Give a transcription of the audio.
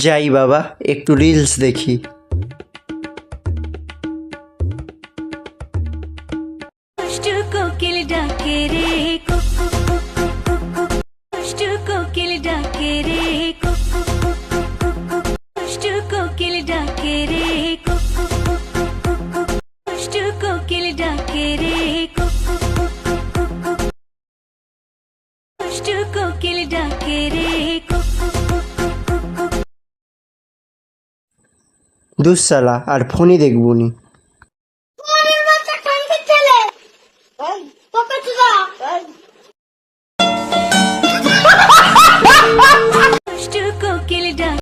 যাই বাবা, একটু রিলস দেখি। দুষ্টু কোকিল ডাকে রে কুকু কুকু কুকু, দুষ্টু কোকিল ডাকে রে কুকু কুকু কুকু, দুষ্টু কোকিল ডাকে রে কুকু কুকু কুকু, দুষ্টু কোকিল ডাকে রে কুকু কুকু কুকু, দুষ্টু কোকিল ডাকে রে কুকু কুকু কুকু। দুঃসালা, আর ফোনই দেখবনি।